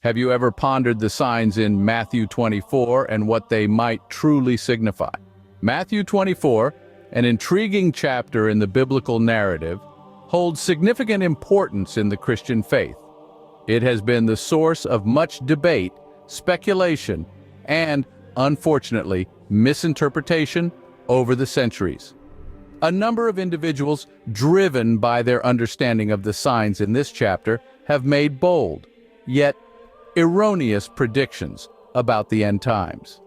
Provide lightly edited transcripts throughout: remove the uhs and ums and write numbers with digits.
Have you ever pondered the signs in Matthew 24 and what they might truly signify? Matthew 24, an intriguing chapter in the biblical narrative, holds significant importance in the Christian faith. It has been the source of much debate, speculation, and, unfortunately, misinterpretation over the centuries. A number of individuals, driven by their understanding of the signs in this chapter, have made bold, yet erroneous predictions about the end times.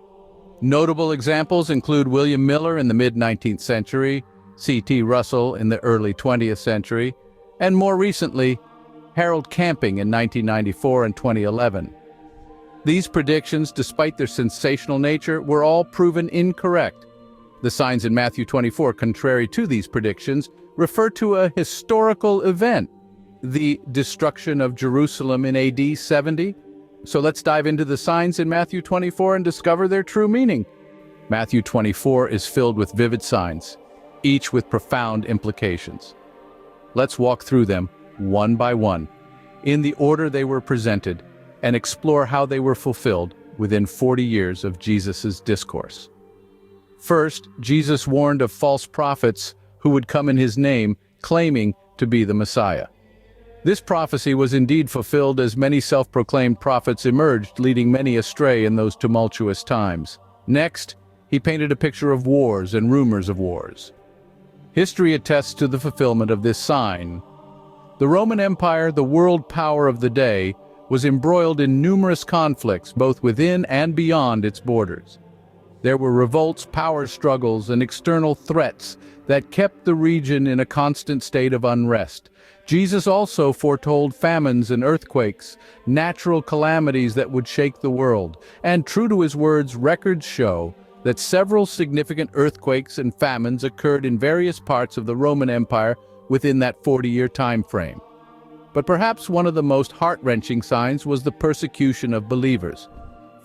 Notable examples include William Miller in the mid-19th century, C.T. Russell in the early 20th century, and more recently, Harold Camping in 1994 and 2011. These predictions, despite their sensational nature, were all proven incorrect. The signs in Matthew 24, contrary to these predictions, refer to a historical event, the destruction of Jerusalem in AD 70. So let's dive into the signs in Matthew 24 and discover their true meaning. Matthew 24 is filled with vivid signs, each with profound implications. Let's walk through them one by one, in the order they were presented, and explore how they were fulfilled within 40 years of Jesus' discourse. First, Jesus warned of false prophets who would come in his name, claiming to be the Messiah. This prophecy was indeed fulfilled as many self-proclaimed prophets emerged, leading many astray in those tumultuous times. Next, he painted a picture of wars and rumors of wars. History attests to the fulfillment of this sign. The Roman Empire, the world power of the day, was embroiled in numerous conflicts, both within and beyond its borders. There were revolts, power struggles, and external threats that kept the region in a constant state of unrest. Jesus also foretold famines and earthquakes, natural calamities that would shake the world. And true to his words, records show that several significant earthquakes and famines occurred in various parts of the Roman Empire within that 40-year time frame. But perhaps one of the most heart-wrenching signs was the persecution of believers.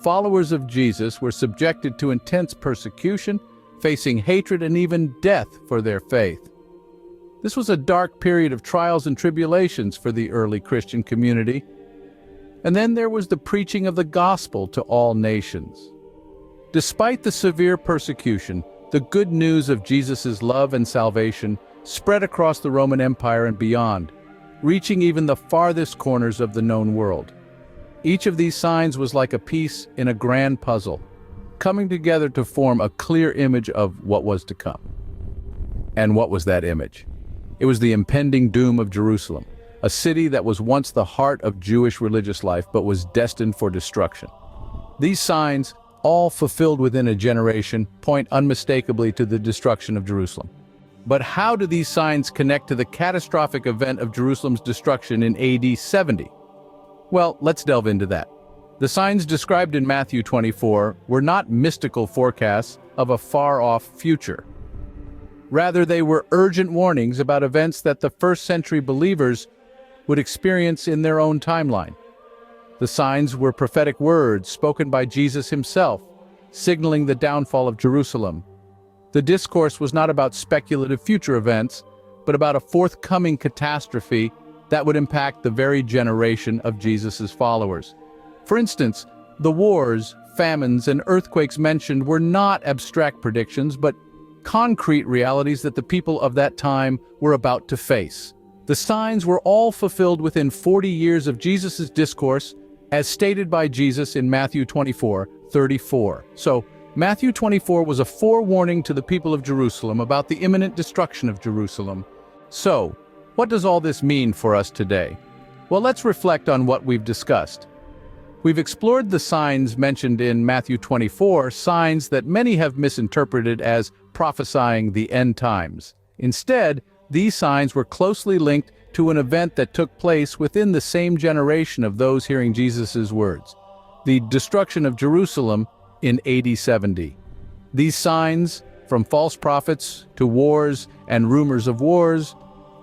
Followers of Jesus were subjected to intense persecution, facing hatred and even death for their faith. This was a dark period of trials and tribulations for the early Christian community. And then there was the preaching of the gospel to all nations. Despite the severe persecution, the good news of Jesus' love and salvation spread across the Roman Empire and beyond, reaching even the farthest corners of the known world. Each of these signs was like a piece in a grand puzzle, coming together to form a clear image of what was to come. And what was that image? It was the impending doom of Jerusalem, a city that was once the heart of Jewish religious life but was destined for destruction. These signs, all fulfilled within a generation, point unmistakably to the destruction of Jerusalem. But how do these signs connect to the catastrophic event of Jerusalem's destruction in AD 70? Well, let's delve into that. The signs described in Matthew 24 were not mystical forecasts of a far-off future. Rather, they were urgent warnings about events that the first-century believers would experience in their own timeline. The signs were prophetic words spoken by Jesus himself, signaling the downfall of Jerusalem. The discourse was not about speculative future events, but about a forthcoming catastrophe that would impact the very generation of Jesus' followers. For instance, the wars, famines, and earthquakes mentioned were not abstract predictions, but concrete realities that the people of that time were about to face. The signs were all fulfilled within 40 years of Jesus' discourse, as stated by Jesus in Matthew 24:34. So, Matthew 24 was a forewarning to the people of Jerusalem about the imminent destruction of Jerusalem. So, what does all this mean for us today? Well, let's reflect on what we've discussed. We've explored the signs mentioned in Matthew 24, signs that many have misinterpreted as prophesying the end times. Instead, these signs were closely linked to an event that took place within the same generation of those hearing Jesus' words, the destruction of Jerusalem in AD 70. These signs, from false prophets to wars and rumors of wars,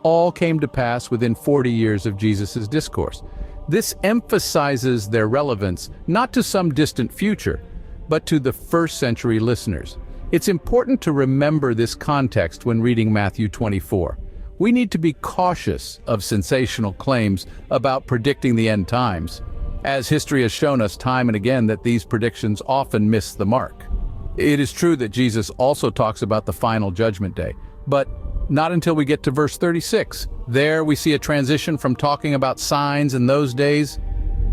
all came to pass within 40 years of Jesus' discourse. This emphasizes their relevance not to some distant future, but to the first-century listeners. It's important to remember this context when reading Matthew 24. We need to be cautious of sensational claims about predicting the end times, as history has shown us time and again that these predictions often miss the mark. It is true that Jesus also talks about the final judgment day, but not until we get to verse 36. There we see a transition from talking about signs in those days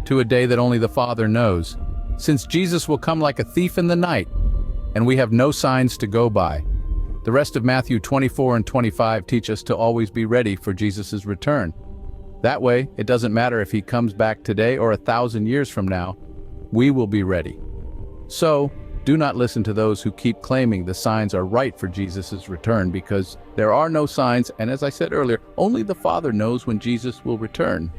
to a day that only the Father knows. Since Jesus will come like a thief in the night, and we have no signs to go by. The rest of Matthew 24 and 25 teach us to always be ready for Jesus' return. That way, it doesn't matter if he comes back today or 1,000 years from now, we will be ready. So, do not listen to those who keep claiming the signs are right for Jesus' return, because there are no signs, and as I said earlier, only the Father knows when Jesus will return.